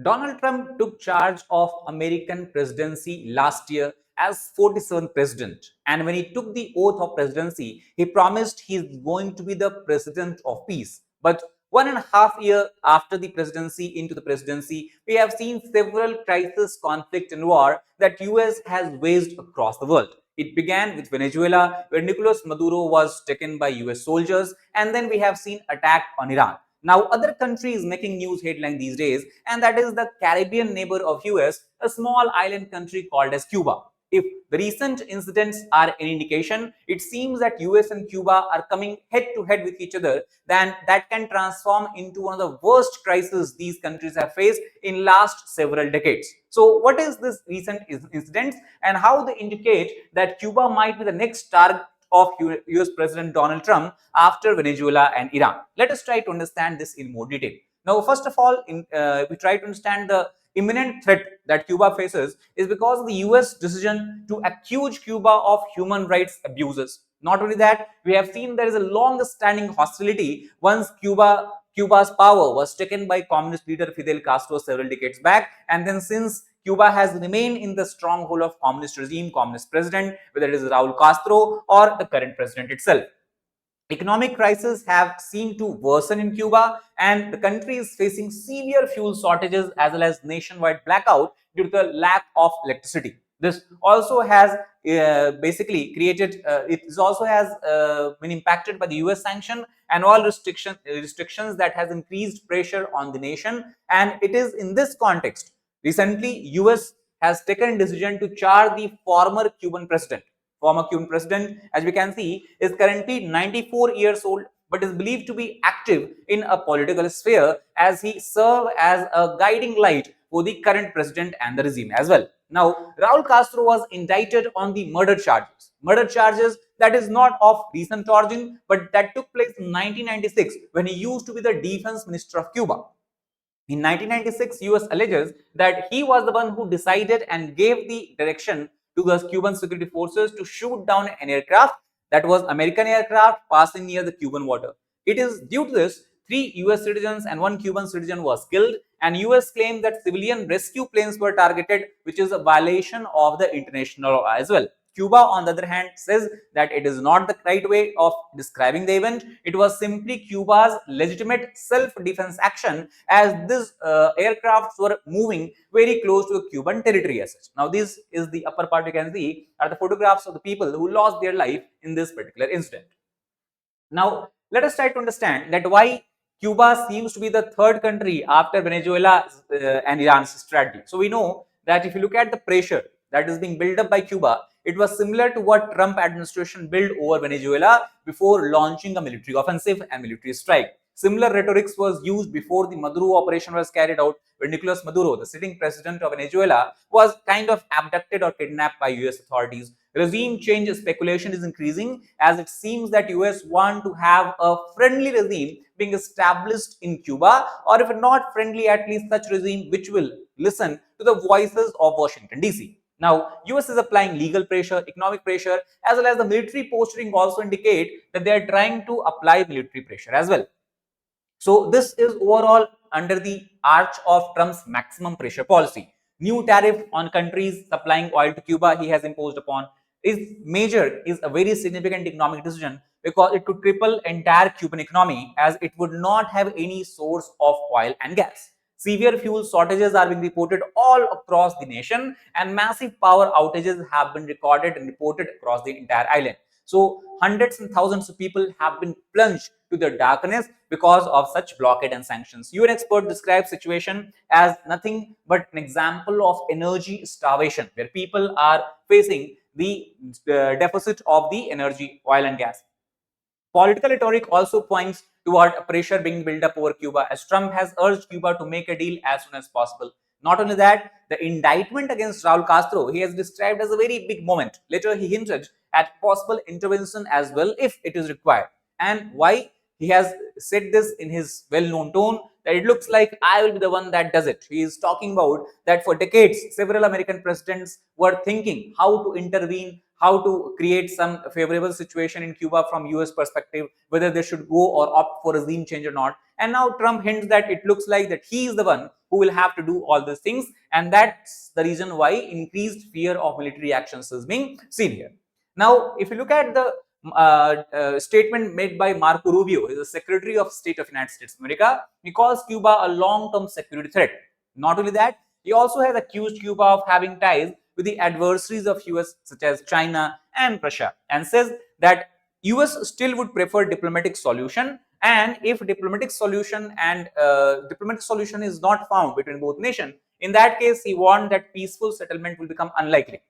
Donald Trump took charge of American presidency last year as 47th president. And when he took the oath of presidency, he promised he is going to be the president of peace. But 1.5 years after the presidency into the presidency, we have seen several crises, conflict, and war that US has waged across the world. It began with Venezuela, where Nicolas Maduro was taken by US soldiers, and then we have seen attack on Iran. Now, other countries making news headline these days, and that is the Caribbean neighbor of US, a small island country called as Cuba. If the recent incidents are any indication, it seems that US and Cuba are coming head to head with each other, then that can transform into one of the worst crises these countries have faced in last several decades. So what is this recent incident and how they indicate that Cuba might be the next target of US President Donald Trump after Venezuela and Iran? Let us try to understand this in more detail. Now, first of all, we try to understand the imminent threat that Cuba faces is because of the US decision to accuse Cuba of human rights abuses. Not only that, we have seen there is a long-standing hostility once Cuba's power was taken by communist leader Fidel Castro several decades back, and then since Cuba has remained in the stronghold of communist regime, communist president, whether it is Raúl Castro or the current president itself. Economic crises have seemed to worsen in Cuba, and the country is facing severe fuel shortages as well as nationwide blackout due to the lack of electricity. This also has basically created, it also has been impacted by the US sanction and all restrictions that has increased pressure on the nation. And it is in this context, recently US has taken decision to charge the former Cuban president. Former Cuban president, as we can see, is currently 94 years old, but is believed to be active in a political sphere as he served as a guiding light for the current president and the regime as well. Now, Raúl Castro was indicted on the murder charges. Murder charges that is not of recent origin, but that took place in 1996 when he used to be the defense minister of Cuba. In 1996, US alleges that he was the one who decided and gave the direction to the Cuban security forces to shoot down an aircraft that was American aircraft passing near the Cuban water. It is due to this, 3 US citizens and 1 Cuban citizen was killed, and US claimed that civilian rescue planes were targeted, which is a violation of the international law as well. Cuba, on the other hand, says that it is not the right way of describing the event. It was simply Cuba's legitimate self-defense action as these aircrafts were moving very close to the Cuban territory as such. Now, this is the upper part you can see are the photographs of the people who lost their life in this particular incident. Now, let us try to understand that why Cuba seems to be the third country after Venezuela and Iran's strategy. So, we know that if you look at the pressure that is being built up by Cuba, it was similar to what Trump administration built over Venezuela before launching a military offensive and military strike. Similar rhetorics was used before the Maduro operation was carried out, where Nicolas Maduro, the sitting president of Venezuela, was kind of abducted or kidnapped by US authorities. Regime change speculation is increasing as it seems that US want to have a friendly regime being established in Cuba, or if not friendly, at least such regime which will listen to the voices of Washington DC. Now, US is applying legal pressure, economic pressure, as well as the military posturing also indicate that they are trying to apply military pressure as well. So this is overall under the arch of Trump's maximum pressure policy. New tariff on countries supplying oil to Cuba he has imposed upon is a very significant economic decision because it could cripple entire Cuban economy as it would not have any source of oil and gas. Severe fuel shortages are being reported all across the nation, and massive power outages have been recorded and reported across the entire island. So hundreds and thousands of people have been plunged to the darkness because of such blockade and sanctions. UN expert describes situation as nothing but an example of energy starvation, where people are facing the deficit of the energy, oil and gas. Political rhetoric also points toward a pressure being built up over Cuba as Trump has urged Cuba to make a deal as soon as possible. Not only that, the indictment against Raul Castro he has described as a very big moment. Later, he hinted at possible intervention as well if it is required. And why? He has said this in his well-known tone that it looks like I will be the one that does it. He is talking about that for decades, several American presidents were thinking how to intervene, how to create some favorable situation in Cuba from US perspective, whether they should go or opt for regime change or not. And now Trump hints that it looks like that he is the one who will have to do all these things, and that's the reason why increased fear of military actions is being seen here. Now, if you look at the statement made by Marco Rubio, who is the Secretary of State of United States of America, he calls Cuba a long-term security threat. Not only that, he also has accused Cuba of having ties with the adversaries of US such as China and Russia, and says that US still would prefer diplomatic solution, and if diplomatic solution is not found between both nations, in that case he warned that peaceful settlement will become unlikely.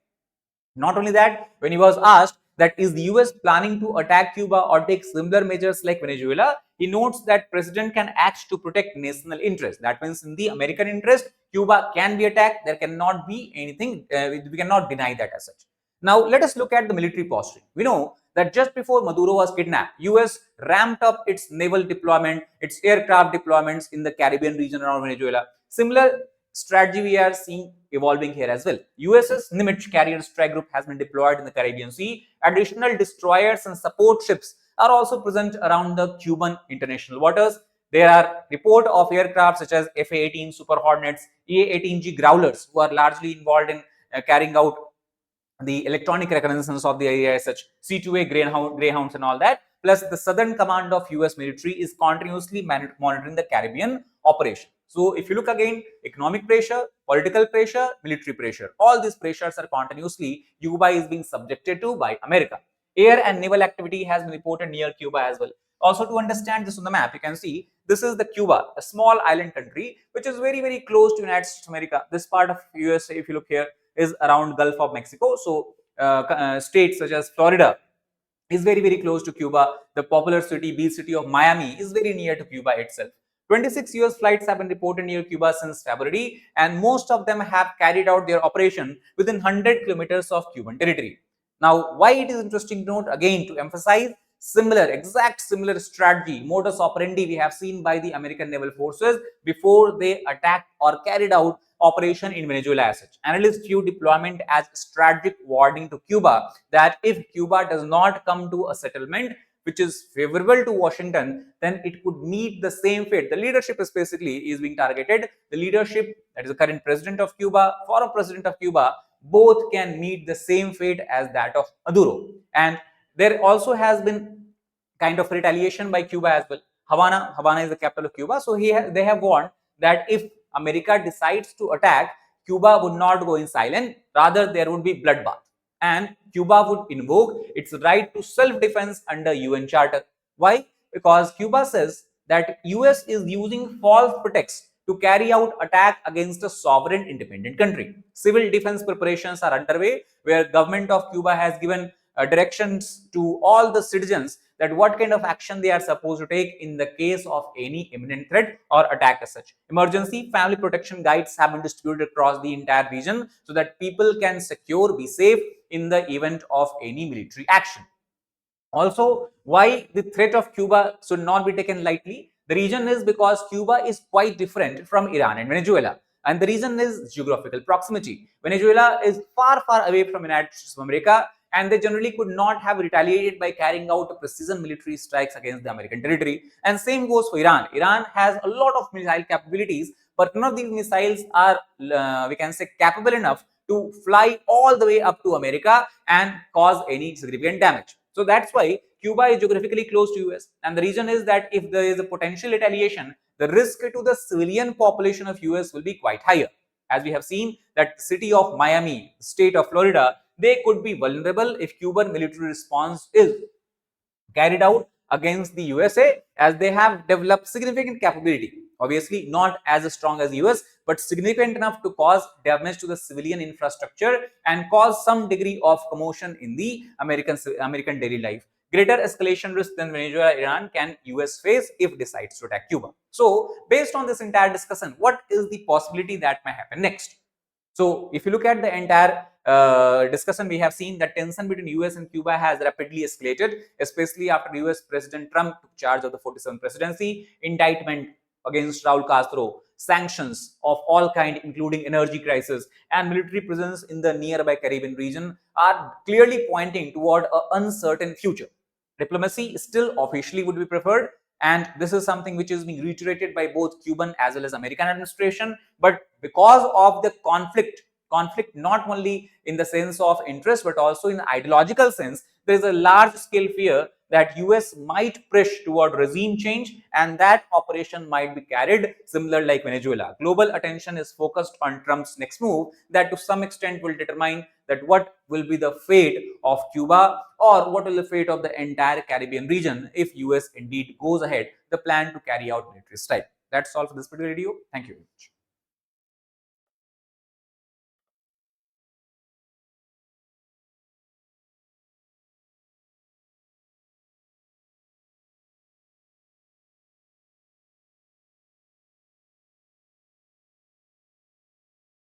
Not only that, when he was asked that is the US planning to attack Cuba or take similar measures like Venezuela, he notes that president can act to protect national interest. That means in the American interest, Cuba can be attacked. There cannot be anything, we cannot deny that as such. Now, let us look at the military posturing. We know that just before Maduro was kidnapped, US ramped up its naval deployment, its aircraft deployments in the Caribbean region around Venezuela. Similar strategy we are seeing evolving here as well. USS Nimitz carrier strike group has been deployed in the Caribbean Sea. Additional destroyers and support ships are also present around the Cuban international waters. There are reports of aircraft such as FA-18 Super Hornets, EA-18G Growlers, who are largely involved in carrying out the electronic reconnaissance of the area, such C-2A Greyhounds and all that. Plus, the Southern Command of US military is continuously monitoring the Caribbean operation. So, if you look again, economic pressure, political pressure, military pressure, all these pressures are continuously Cuba is being subjected to by America. Air and naval activity has been reported near Cuba as well. Also, to understand this on the map, you can see this is the Cuba, a small island country which is very, very close to United States of America. This part of USA, if you look here, is around Gulf of Mexico. So, states such as Florida is very, very close to Cuba. The popular city, beach city of Miami, is very near to Cuba itself. 26 US flights have been reported near Cuba since February, and most of them have carried out their operation within 100 kilometers of Cuban territory. Now, why it is interesting to note, again, to emphasize, exact similar strategy, modus operandi we have seen by the American naval forces before they attacked or carried out operation in Venezuela as such. Analysts view deployment as strategic warning to Cuba that if Cuba does not come to a settlement which is favorable to Washington, then it could meet the same fate. The leadership is being targeted. The leadership, that is the current president of Cuba, former president of Cuba, both can meet the same fate as that of Maduro. And there also has been kind of retaliation by Cuba as well. Havana is the capital of Cuba. So they have warned that if America decides to attack, Cuba would not go in silent. Rather, there would be bloodbath. And Cuba would invoke its right to self-defense under UN Charter. Why? Because Cuba says that US is using false pretext to carry out attack against a sovereign independent country. Civil defense preparations are underway, where government of Cuba has given directions to all the citizens that what kind of action they are supposed to take in the case of any imminent threat or attack as such. Emergency family protection guides have been distributed across the entire region so that people can be safe in the event of any military action. Also, why the threat of Cuba should not be taken lightly? The reason is because Cuba is quite different from Iran and Venezuela. And the reason is geographical proximity. Venezuela is far, far away from the United States of America, and they generally could not have retaliated by carrying out precision military strikes against the American territory. And same goes for Iran. Iran has a lot of missile capabilities, but none of these missiles are, we can say, capable enough to fly all the way up to America and cause any significant damage. So that's why Cuba is geographically close to US. And the reason is that if there is a potential retaliation, the risk to the civilian population of US will be quite higher. As we have seen that city of Miami, state of Florida, they could be vulnerable if Cuban military response is carried out against the USA, as they have developed significant capability. Obviously, not as strong as US, but significant enough to cause damage to the civilian infrastructure and cause some degree of commotion in the American daily life. Greater escalation risk than Venezuela, Iran can US face if decides to attack Cuba. So, based on this entire discussion, what is the possibility that may happen next? So, if you look at the entire discussion, we have seen that tension between US and Cuba has rapidly escalated, especially after US President Trump took charge of the 47th presidency. Indictment against Raúl Castro, sanctions of all kind, including energy crisis and military presence in the nearby Caribbean region, are clearly pointing toward an uncertain future. Diplomacy still officially would be preferred, and this is something which is being reiterated by both Cuban as well as American administration. But because of the conflict not only in the sense of interest but also in ideological sense, there is a large scale fear that US might push toward regime change, and that operation might be carried similar like Venezuela. Global attention is focused on Trump's next move that to some extent will determine that what will be the fate of Cuba or what will the fate of the entire Caribbean region if US indeed goes ahead the plan to carry out military strike. That's all for this particular video. Thank you very much.